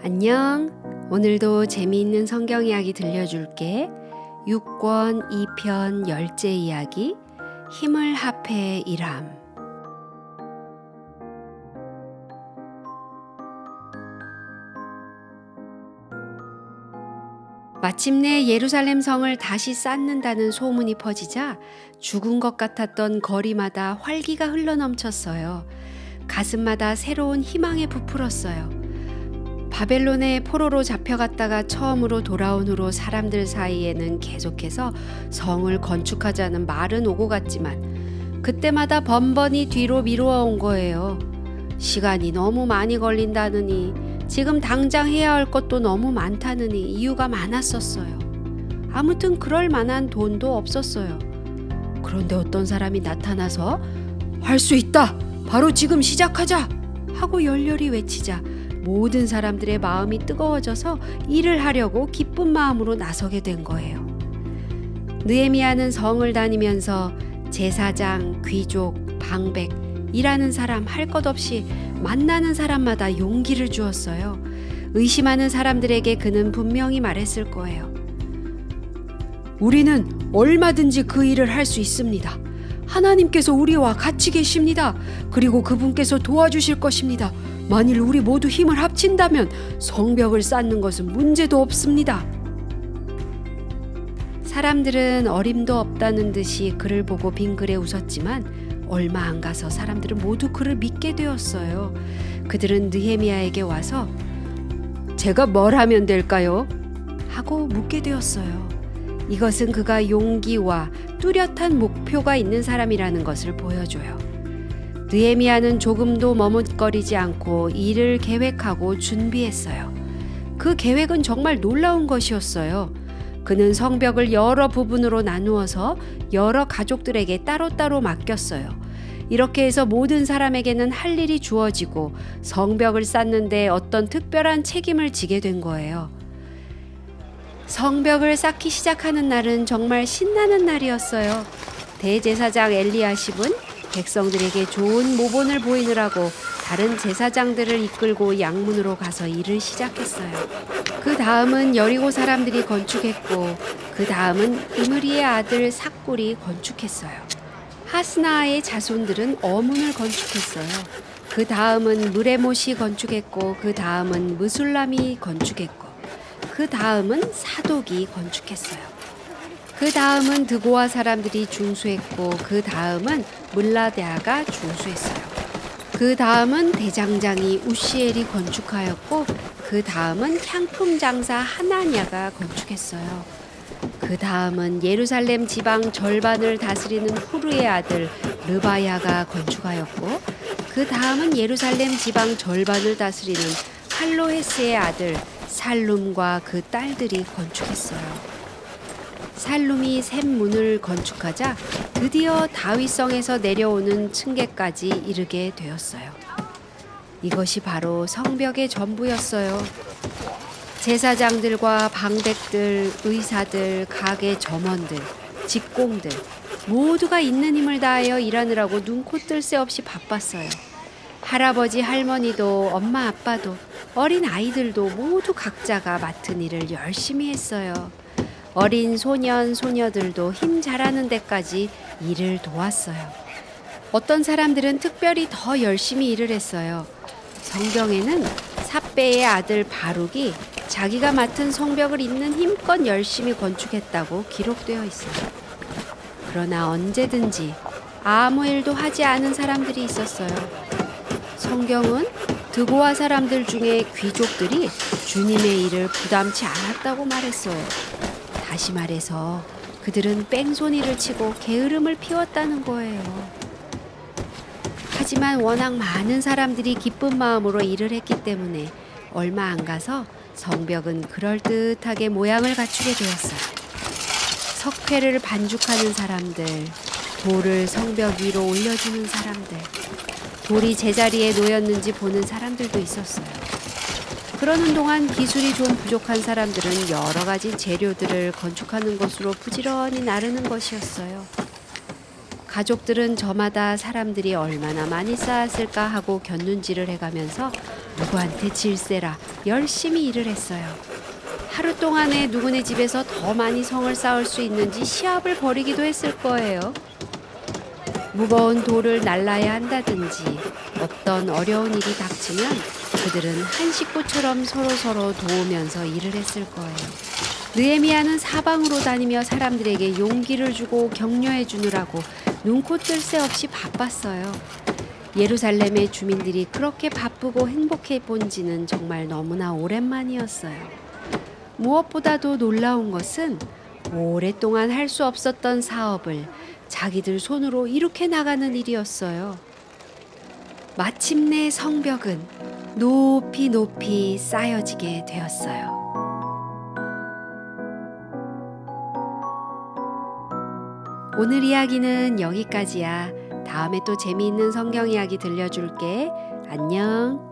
안녕. 오늘도 재미있는 성경 이야기 들려줄게. 6권 2편 열째 이야기 힘을 합해 일함. 마침내 예루살렘 성을 다시 쌓는다는 소문이 퍼지자 죽은 것 같았던 거리마다 활기가 흘러넘쳤어요. 가슴마다 새로운 희망에 부풀었어요. 바벨론의 포로로 잡혀갔다가 처음으로 돌아온 후로 사람들 사이에는 계속해서 성을 건축하자는 말은 오고 갔지만 그때마다 번번이 뒤로 미루어 온 거예요. 시간이 너무 많이 걸린다느니, 지금 당장 해야 할 것도 너무 많다느니 이유가 많았었어요. 아무튼 그럴 만한 돈도 없었어요. 그런데 어떤 사람이 나타나서 할 수 있다! 바로 지금 시작하자! 하고 열렬히 외치자 모든 사람들의 마음이 뜨거워져서 일을 하려고 기쁜 마음으로 나서게 된 거예요. 느헤미야는 성을 다니면서 제사장, 귀족, 방백, 일하는 사람 할 것 없이 만나는 사람마다 용기를 주었어요. 의심하는 사람들에게 그는 분명히 말했을 거예요. 우리는 얼마든지 그 일을 할 수 있습니다. 하나님께서 우리와 같이 계십니다. 그리고 그분께서 도와주실 것입니다. 만일 우리 모두 힘을 합친다면 성벽을 쌓는 것은 문제도 없습니다. 사람들은 어림도 없다는 듯이 그를 보고 빙그레 웃었지만 얼마 안 가서 사람들은 모두 그를 믿게 되었어요. 그들은 느헤미야에게 와서 제가 뭘 하면 될까요? 하고 묻게 되었어요. 이것은 그가 용기와 뚜렷한 목표가 있는 사람이라는 것을 보여줘요. 느헤미야는 조금도 머뭇거리지 않고 일을 계획하고 준비했어요. 그 계획은 정말 놀라운 것이었어요. 그는 성벽을 여러 부분으로 나누어서 여러 가족들에게 따로따로 맡겼어요. 이렇게 해서 모든 사람에게는 할 일이 주어지고 성벽을 쌓는데 어떤 특별한 책임을 지게 된 거예요. 성벽을 쌓기 시작하는 날은 정말 신나는 날이었어요. 대제사장 엘리야십은 백성들에게 좋은 모본을 보이느라고 다른 제사장들을 이끌고 양문으로 가서 일을 시작했어요. 그 다음은 여리고 사람들이 건축했고 그 다음은 이므리의 아들 삭굴이 건축했어요. 하스나의 자손들은 어문을 건축했어요. 그 다음은 무레못이 건축했고 그 다음은 무술람이 건축했고 그 다음은 사독이 건축했어요. 그 다음은 드고아 사람들이 중수했고 그 다음은 물라데아가 중수했어요. 그 다음은 대장장이 우시엘이 건축하였고 그 다음은 향품 장사 하나냐가 건축했어요. 그 다음은 예루살렘 지방 절반을 다스리는 후르의 아들 르바야가 건축하였고 그 다음은 예루살렘 지방 절반을 다스리는 할로헤스의 아들 살룸과 그 딸들이 건축했어요. 살룸이 샘문을 건축하자 드디어 다윗성에서 내려오는 층계까지 이르게 되었어요. 이것이 바로 성벽의 전부였어요. 제사장들과 방백들, 의사들, 가게 점원들, 직공들 모두가 있는 힘을 다하여 일하느라고 눈코 뜰 새 없이 바빴어요. 할아버지, 할머니도, 엄마, 아빠도, 어린 아이들도 모두 각자가 맡은 일을 열심히 했어요. 어린 소년, 소녀들도 힘 잘하는 데까지 일을 도왔어요. 어떤 사람들은 특별히 더 열심히 일을 했어요. 성경에는 삽배의 아들 바룩이 자기가 맡은 성벽을 있는 힘껏 열심히 건축했다고 기록되어 있어요. 그러나 언제든지 아무 일도 하지 않은 사람들이 있었어요. 성경은 드고아 사람들 중에 귀족들이 주님의 일을 부담치 않았다고 말했어요. 다시 말해서 그들은 뺑소니를 치고 게으름을 피웠다는 거예요. 하지만 워낙 많은 사람들이 기쁜 마음으로 일을 했기 때문에 얼마 안 가서 성벽은 그럴듯하게 모양을 갖추게 되었어요. 석회를 반죽하는 사람들, 돌을 성벽 위로 올려주는 사람들, 돌이 제자리에 놓였는지 보는 사람들도 있었어요. 그러는 동안 기술이 좀 부족한 사람들은 여러 가지 재료들을 건축하는 것으로 부지런히 나르는 것이었어요. 가족들은 저마다 사람들이 얼마나 많이 쌓았을까 하고 곁눈질을 해가면서 누구한테 질세라 열심히 일을 했어요. 하루 동안에 누구네 집에서 더 많이 성을 쌓을 수 있는지 시합을 벌이기도 했을 거예요. 무거운 돌을 날라야 한다든지 어떤 어려운 일이 닥치면 그들은 한 식구처럼 서로서로 도우면서 일을 했을 거예요. 느헤미야는 사방으로 다니며 사람들에게 용기를 주고 격려해 주느라고 눈코 뜰 새 없이 바빴어요. 예루살렘의 주민들이 그렇게 바쁘고 행복해 본 지는 정말 너무나 오랜만이었어요. 무엇보다도 놀라운 것은 오랫동안 할 수 없었던 사업을 자기들 손으로 이룩해 나가는 일이었어요. 마침내 성벽은 높이 높이 쌓여지게 되었어요. 오늘 이야기는 여기까지야. 다음에 또 재미있는 성경 이야기 들려줄게. 안녕.